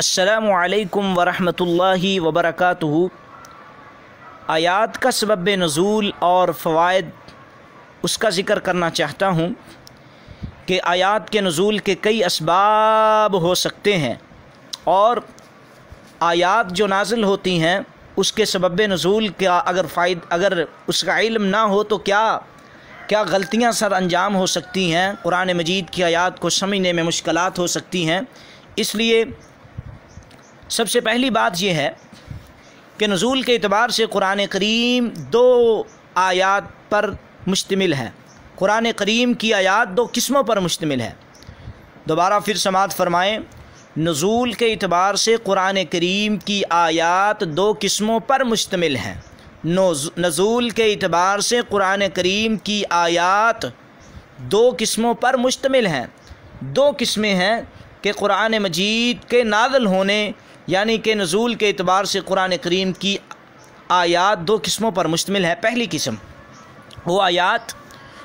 السلام علیکم ورحمۃ اللہ وبرکاتہ۔ آیات کا سبب نزول اور فوائد اس کا ذکر کرنا چاہتا ہوں کہ آیات کے نزول کے کئی اسباب ہو سکتے ہیں، اور آیات جو نازل ہوتی ہیں اس کے سبب نزول کا اگر اس کا علم نہ ہو تو کیا غلطیاں سر انجام ہو سکتی ہیں، قرآن مجید کی آیات کو سمجھنے میں مشکلات ہو سکتی ہیں۔ اس لیے سب سے پہلی بات یہ ہے کہ نزول کے اعتبار سے قرآن کریم دو آیات پر مشتمل ہے۔ قرآن کریم کی آیات دو قسموں پر مشتمل ہے۔ دوبارہ پھر سماعت فرمائیں، نزول کے اعتبار سے قرآن کریم کی آیات دو قسموں پر مشتمل ہیں۔ نزول کے اعتبار سے قرآن کریم کی آیات دو قسموں پر مشتمل ہیں۔ دو قسمیں ہیں کہ قرآن مجید کے نازل ہونے یعنی کہ نزول کے اعتبار سے قرآن کریم کی آیات دو قسموں پر مشتمل ہے۔ پہلی قسم وہ آیات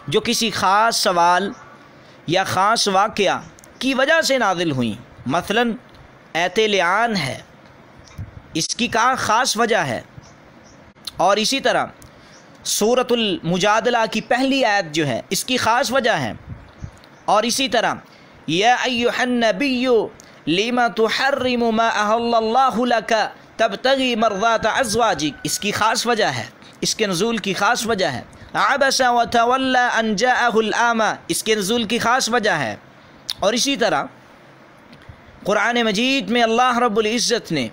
جو کسی خاص سوال یا خاص واقعہ کی وجہ سے نازل ہوئیں، مثلا ایت لعان ہے، اس کی خاص وجہ ہے، اور اسی طرح سورۃ المجادلہ کی پہلی آیت جو ہے اس کی خاص وجہ ہے، اور اسی طرح یا ایھا النبی لم تحرم ما احل اللہ لک تبتغی مرضات ازواجک، اس کی خاص وجہ ہے، اس کے نزول کی خاص وجہ ہے۔ عبس وتولى ان جاءه الاعمى، اس کے نزول کی خاص وجہ ہے۔ اور اسی طرح قرآن مجید میں اللہ رب العزت نے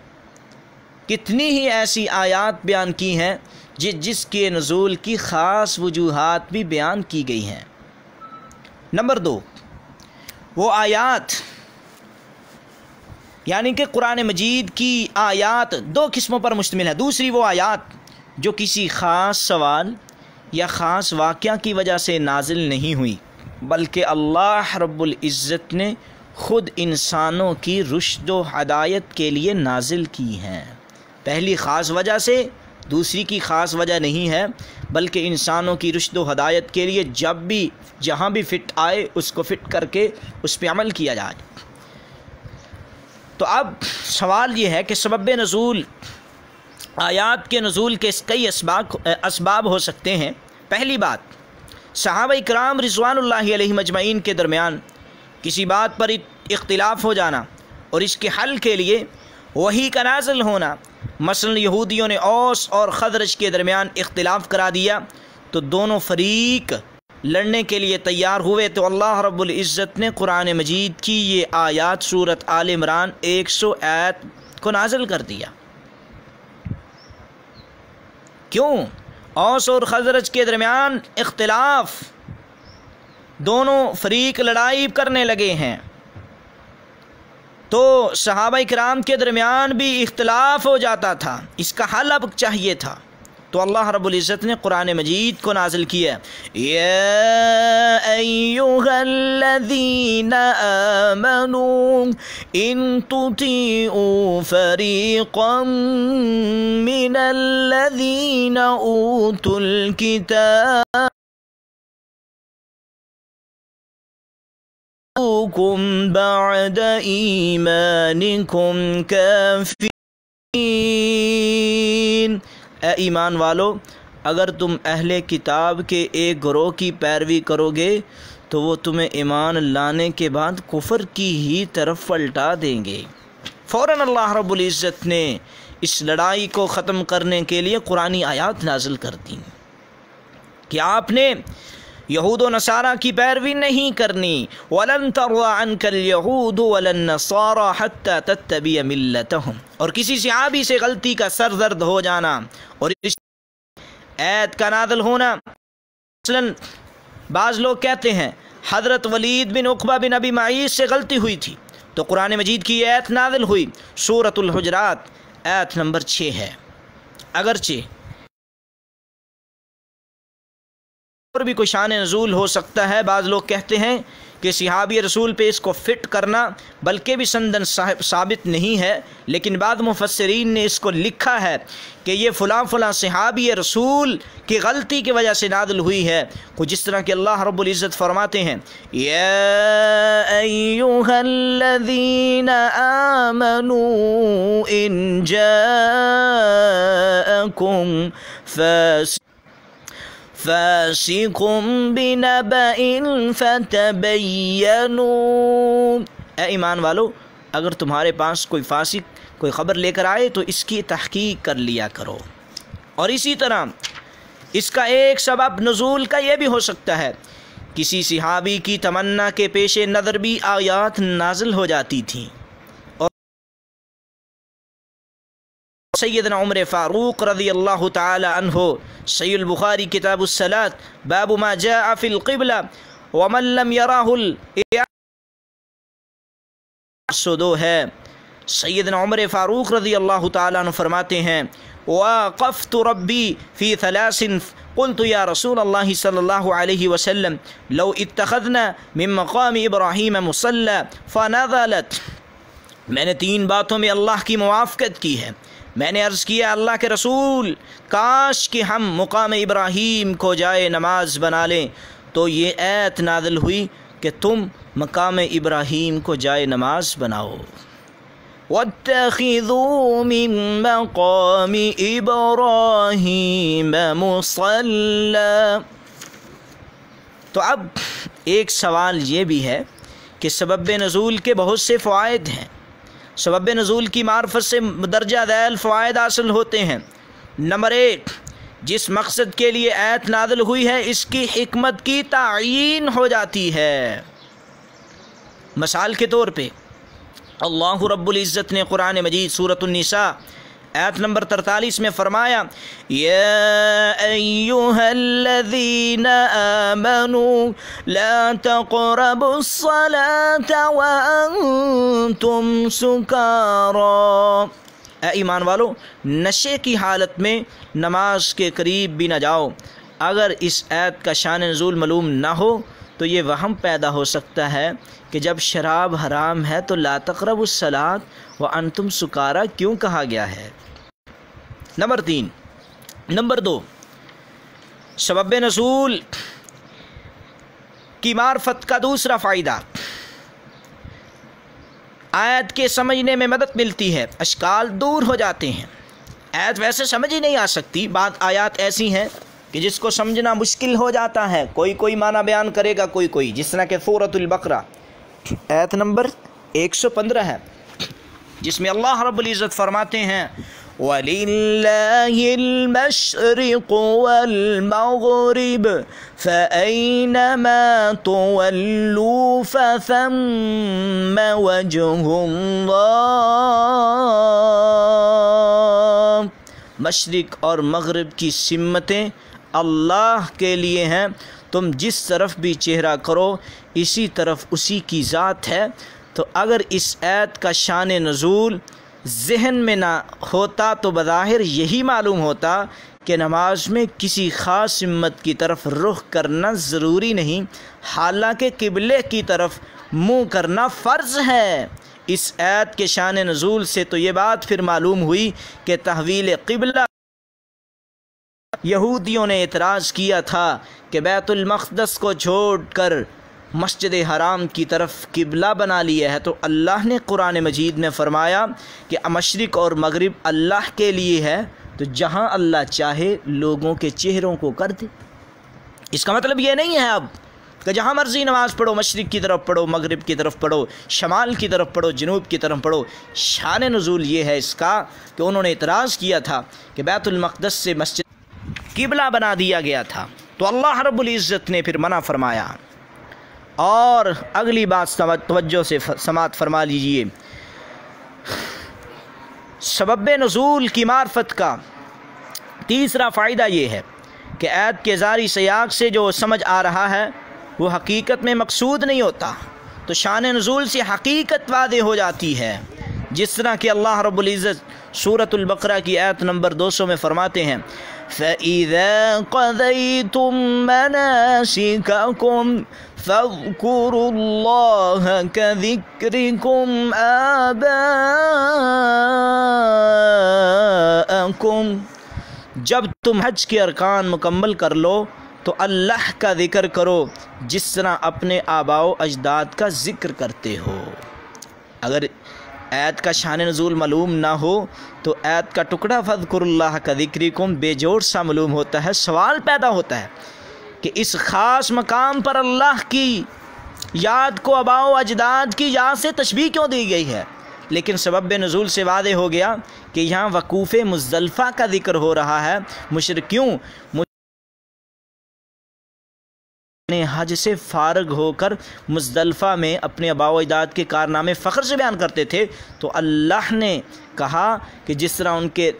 کتنی ہی ایسی آیات بیان کی ہیں جس کے نزول کی خاص وجوہات بھی بیان کی گئی ہیں۔ نمبر دو، وہ آیات یعنی کہ قرآن مجید کی آیات دو قسموں پر مشتمل ہے۔ دوسری وہ آیات جو کسی خاص سوال یا خاص واقعہ کی وجہ سے نازل نہیں ہوئی، بلکہ اللہ رب العزت نے خود انسانوں کی رشد و ہدایت کے لیے نازل کی ہیں۔ پہلی خاص وجہ سے، دوسری کی خاص وجہ نہیں ہے، بلکہ انسانوں کی رشد و ہدایت کے لیے جب بھی جہاں بھی فٹ آئے اس کو فٹ کر کے اس پہ عمل کیا جائے۔ تو اب سوال یہ ہے کہ سبب نزول، آیات کے نزول کے کئی اسباب ہو سکتے ہیں۔ پہلی بات، صحابہ کرام رضوان اللہ علیہم اجمعین کے درمیان کسی بات پر اختلاف ہو جانا اور اس کے حل کے لیے وحی کا نازل ہونا۔ مثلا یہودیوں نے اوس اور خزرج کے درمیان اختلاف کرا دیا تو دونوں فریق لڑنے کے لیے تیار ہوئے، تو اللہ رب العزت نے قرآن مجید کی یہ آیات سورۃ آل عمران 100 آیت کو نازل کر دیا۔ کیوں؟ اوس اور خزرج کے درمیان اختلاف، دونوں فریق لڑائی کرنے لگے ہیں، تو صحابہ کرام کے درمیان بھی اختلاف ہو جاتا تھا، اس کا حل اب چاہیے تھا، تو اللہ رب العزت نے قرآن مجید کو نازل کیا۔ یا ایھا الذین آمنوا ان تطیعوا فریقا من الذین اوتوا الکتاب بعد ایمانکم کافرین۔ اے ایمان والو، اگر تم اہل کتاب کے ایک گروہ کی پیروی کرو گے تو وہ تمہیں ایمان لانے کے بعد کفر کی ہی طرف پلٹا دیں گے۔ فوراً اللہ رب العزت نے اس لڑائی کو ختم کرنے کے لیے قرآنی آیات نازل کر دیں کہ آپ نے یہود و نصارہ کی پیروی نہیں کرنی۔ وَلَن تَرْضَىٰ عَنْكَ الْيَهُودُ وَلَا النَّصَارَىٰ حَتَّىٰ تَتَّبِعَ مِلَّتَهُمْ، اور کسی صحابی سے غلطی کا سرزد ہو جانا اور اس آیت کا نازل ہونا۔ مثلا بعض لوگ کہتے ہیں حضرت ولید بن عقبہ بن ابی معیط سے غلطی ہوئی تھی، تو قرآن مجید کی آیت نازل ہوئی، سورۃ الحجرات آیت نمبر 6 ہے۔ اگرچہ اور بھی کوئی شان نزول ہو سکتا ہے، بعض لوگ کہتے ہیں کہ صحابی رسول پہ اس کو فٹ کرنا بلکہ بھی سندن ثابت نہیں ہے، لیکن بعض مفسرین نے اس کو لکھا ہے کہ یہ فلاں فلاں صحابی رسول کی غلطی کی وجہ سے نازل ہوئی ہے، کچھ جس طرح کہ اللہ رب العزت فرماتے ہیں یا ایھا الذین آمنوا ان جاءکم فاسق بنبأ فتبینوا، اے ایمان والو اگر تمہارے پاس کوئی فاسق کوئی خبر لے کر آئے تو اس کی تحقیق کر لیا کرو۔ اور اسی طرح اس کا ایک سبب نزول کا یہ بھی ہو سکتا ہے، کسی صحابی کی تمنا کے پیش نظر بھی آیات نازل ہو جاتی تھیں۔ سیدنا عمر فاروق رضی اللہ تعالی عنہ، صحیح البخاری کتاب الصلاۃ، باب ما جاء فی القبلہ ومن لم یراہ السدو ہے۔ سیدنا عمر فاروق رضی اللہ تعالی عنہ فرماتے ہیں وقفت ربی فی ثلاث قلت یا رسول اللہ صلی اللہ علیہ وسلم لو اتخذنا من مقام ابراہیم مصلی فنزلت، میں نے 3 باتوں میں اللہ کی موافقت کی ہے۔ میں نے عرض کیا اللہ کے رسول کاش کہ ہم مقام ابراہیم کو جائے نماز بنا لیں، تو یہ آیت نازل ہوئی کہ تم مقام ابراہیم کو جائے نماز بناؤ۔ وَاتَّخِذُوا مِن مَّقَامِ إِبْرَاهِيمَ مُصَلًّى۔ تو اب ایک سوال یہ بھی ہے کہ سبب نزول کے بہت سے فوائد ہیں، سبب نزول کی معرفت سے درجہ ذیل فوائد حاصل ہوتے ہیں۔ نمبر 1، جس مقصد کے لیے آیت نازل ہوئی ہے اس کی حکمت کی تعیین ہو جاتی ہے۔ مثال کے طور پہ اللہ رب العزت نے قرآن مجید سورۃ النساء آیت نمبر 43 میں فرمایا یا ایھا الذین آمنوا لا تقربوا الصلاة وانتم سکارى، اے ایمان والو نشے کی حالت میں نماز کے قریب بھی نہ جاؤ۔ اگر اس آیت کا شان نزول معلوم نہ ہو تو یہ وہم پیدا ہو سکتا ہے کہ جب شراب حرام ہے تو لا تقربوا الصلاة وانتم سکارى کیوں کہا گیا ہے۔ نمبر 2، سبب نزول کی معرفت کا دوسرا فائدہ، آیت کے سمجھنے میں مدد ملتی ہے، اشکال دور ہو جاتے ہیں۔ آیت ویسے سمجھ ہی نہیں آ سکتی، بعض آیات ایسی ہیں کہ جس کو سمجھنا مشکل ہو جاتا ہے، کوئی معنی بیان کرے گا، کوئی جس طرح کہ سورۃ البقرہ آیت نمبر 115 ہے، جس میں اللہ رب العزت فرماتے ہیں وَلِلَّهِ الْمَشْرِقُ وَالْمَغْرِبُ فَأَيْنَمَا تُوَلُّوا فَثَمَّ وَجْهُ اللَّهِ، مشرق اور مغرب کی سمتیں اللہ کے لیے ہیں، تم جس طرف بھی چہرہ کرو اسی طرف اسی کی ذات ہے۔ تو اگر اس آیت کا شان نزول ذہن میں نہ ہوتا تو بظاہر یہی معلوم ہوتا کہ نماز میں کسی خاص سمت کی طرف رخ کرنا ضروری نہیں، حالانکہ قبلے کی طرف منہ کرنا فرض ہے۔ اس آیت کے شان نزول سے تو یہ بات پھر معلوم ہوئی کہ تحویل قبلہ، یہودیوں نے اعتراض کیا تھا کہ بیت المقدس کو چھوڑ کر مسجد حرام کی طرف قبلہ بنا لیا ہے، تو اللہ نے قرآن مجید میں فرمایا کہ مشرق اور مغرب اللہ کے لیے ہے، تو جہاں اللہ چاہے لوگوں کے چہروں کو کر دے۔ اس کا مطلب یہ نہیں ہے اب کہ جہاں مرضی نماز پڑھو، مشرق کی طرف پڑھو، مغرب کی طرف پڑھو، شمال کی طرف پڑھو، جنوب کی طرف پڑھو۔ شان نزول یہ ہے اس کا کہ انہوں نے اعتراض کیا تھا کہ بیت المقدس سے مسجد قبلہ بنا دیا گیا تھا، تو اللہ رب العزت نے پھر منع فرمایا۔ اور اگلی بات توجہ سے سماعت فرما لیجئے، سبب نزول کی معرفت کا تیسرا فائدہ یہ ہے کہ آیت کے ظاہری سیاق سے جو سمجھ آ رہا ہے وہ حقیقت میں مقصود نہیں ہوتا، تو شان نزول سے حقیقت واضح ہو جاتی ہے۔ جس طرح کہ اللہ رب العزت سورۃ البقرہ کی آیت نمبر 200 میں فرماتے ہیں فَإِذَا قَضَيْتُم مَّنَاسِكَكُمْ فَاذْكُرُوا اللَّهَ كَذِكْرِكُمْ آبَاءَكُمْ، جب تم حج کے ارکان مکمل کر لو تو اللہ کا ذکر کرو جس طرح اپنے آباء و اجداد کا ذکر کرتے ہو۔ اگر آیت کا شان نزول معلوم نہ ہو تو آیت کا ٹکڑا فَاذْكُرُوا اللَّهَ كَذِكْرِكُمْ بے جوڑ سا معلوم ہوتا ہے۔ سوال پیدا ہوتا ہے کہ اس خاص مقام پر اللہ کی یاد کو آباء و اجداد کی یاد سے تشبیہ کیوں دی گئی ہے؟ لیکن سبب نزول سے واضح ہو گیا کہ یہاں وقوف مزدلفہ کا ذکر ہو رہا ہے۔ مشرکیوں حج سے فارغ ہو کر مزدلفہ میں اپنے آباء و اجداد کے کارنامے فخر سے بیان کرتے تھے، تو اللہ نے کہا کہ جس طرح ان کے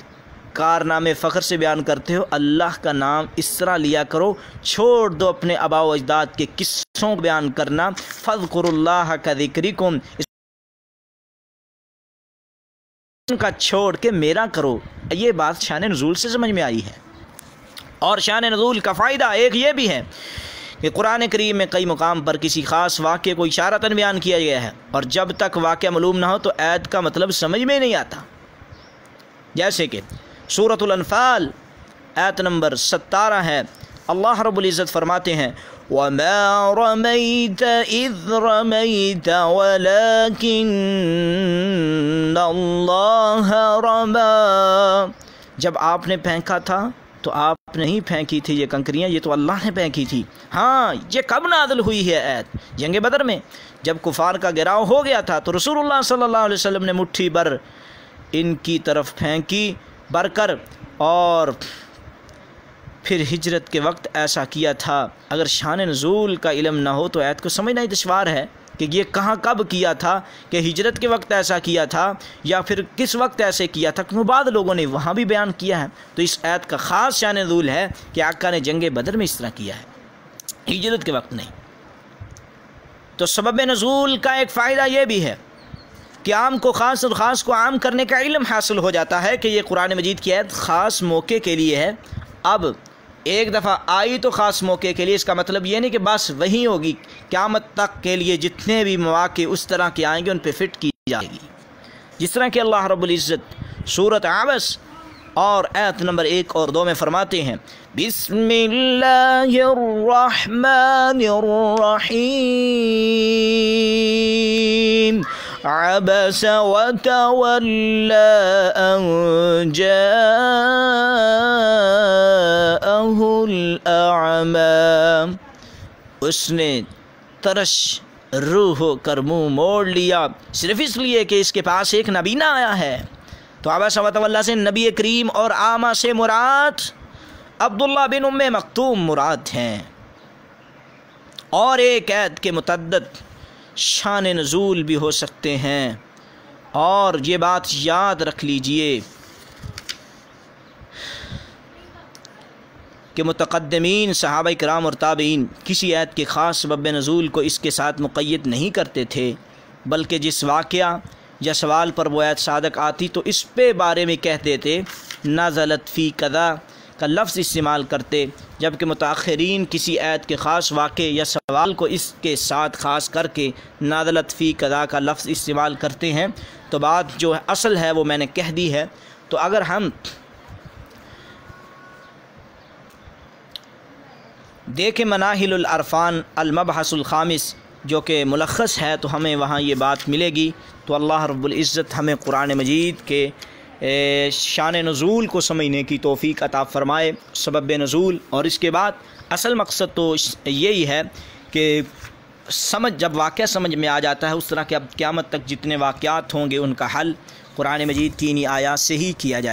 کارنامے فخر سے بیان کرتے ہو اللہ کا نام اس طرح لیا کرو، چھوڑ دو اپنے آباء و اجداد کے قصوں کو بیان کرنا۔ فَاذْكُرُوا اللَّهَ كَذِكْرِكُمْ، ان کا چھوڑ کے میرا کرو۔ یہ بات شان نزول سے سمجھ میں آئی ہے۔ اور شان نزول کا فائدہ ایک یہ بھی ہے کہ قرآن کریم میں کئی مقام پر کسی خاص واقعے کو اشارتاً بیان کیا گیا ہے، اور جب تک واقعہ معلوم نہ ہو تو آیت کا مطلب سمجھ میں نہیں آتا۔ جیسے کہ سورۃ الانفال آیت نمبر 17 ہے، اللہ رب العزت فرماتے ہیں وَمَا رَمَيْتَ إِذْ رَمَيْتَ وَلَكِنَّ اللَّهَ رَمَى، جب آپ نے پھینکا تھا تو آپ نہیں پھینکی تھی یہ کنکریاں، یہ تو اللہ نے پھینکی تھی۔ ہاں، یہ کب نازل ہوئی ہے آیت؟ جنگ بدر میں جب کفار کا گراؤ ہو گیا تھا تو رسول اللہ صلی اللہ علیہ وسلم نے مٹھی بھر ان کی طرف پھینکی بھر کر، اور پھر ہجرت کے وقت ایسا کیا تھا۔ اگر شان نزول کا علم نہ ہو تو آیت کو سمجھنا ہی دشوار ہے کہ یہ کہاں کب کیا تھا، کہ ہجرت کے وقت ایسا کیا تھا یا پھر کس وقت ایسے کیا تھا، کیوں بعض لوگوں نے وہاں بھی بیان کیا ہے۔ تو اس آیت کا خاص شان نزول ہے کہ آقا نے جنگ بدر میں اس طرح کیا ہے، ہجرت کے وقت نہیں۔ تو سبب نزول کا ایک فائدہ یہ بھی ہے کہ عام کو خاص اور خاص کو عام کرنے کا علم حاصل ہو جاتا ہے کہ یہ قرآن مجید کی آیت خاص موقع کے لیے ہے۔ اب ایک دفعہ آئی تو خاص موقع کے لیے، اس کا مطلب یہ نہیں کہ بس وہی ہوگی، قیامت تک کے لیے جتنے بھی مواقع اس طرح کے آئیں گے ان پہ فٹ کی جائے گی۔ جس طرح کہ اللہ رب العزت سورۃ عبس اور آیت نمبر 1 اور 2 میں فرماتے ہیں بسم اللہ الرحمن الرحیم عبس وتولى أن جاءه الأعمى، اس نے ترش روح ہو کر منہ موڑ لیا صرف اس لیے کہ اس کے پاس ایک نبینہ آیا ہے۔ تو عبس وتولى سے نبی کریم اور اعمیٰ سے مراد عبداللہ بن ام مکتوم مراد ہیں۔ اور ایک آیت کے متعدد شان نزول بھی ہو سکتے ہیں، اور یہ بات یاد رکھ لیجئے کہ متقدمین صحابہ کرام اور تابعین کسی آیت کے خاص سبب نزول کو اس کے ساتھ مقید نہیں کرتے تھے، بلکہ جس واقعہ یا سوال پر وہ آیت صادق آتی تو اس پہ بارے میں کہہ دیتے نازلت فی کذا کا لفظ استعمال کرتے، جبکہ متاخرین کسی آیت کے خاص واقعے یا سوال کو اس کے ساتھ خاص کر کے نازلت فی کذا کا لفظ استعمال کرتے ہیں۔ تو بات جو اصل ہے وہ میں نے کہہ دی ہے۔ تو اگر ہم دیکھیں مناہل العرفان المبحث الخامس جو کہ ملخص ہے تو ہمیں وہاں یہ بات ملے گی۔ تو اللہ رب العزت ہمیں قرآن مجید کے شان نزول کو سمجھنے کی توفیق عطا فرمائے، سبب نزول، اور اس کے بعد اصل مقصد تو یہی ہے کہ جب واقعہ سمجھ میں آ جاتا ہے اس طرح کہ اب قیامت تک جتنے واقعات ہوں گے ان کا حل قرآن مجید کی انہی آیات سے ہی کیا جائے۔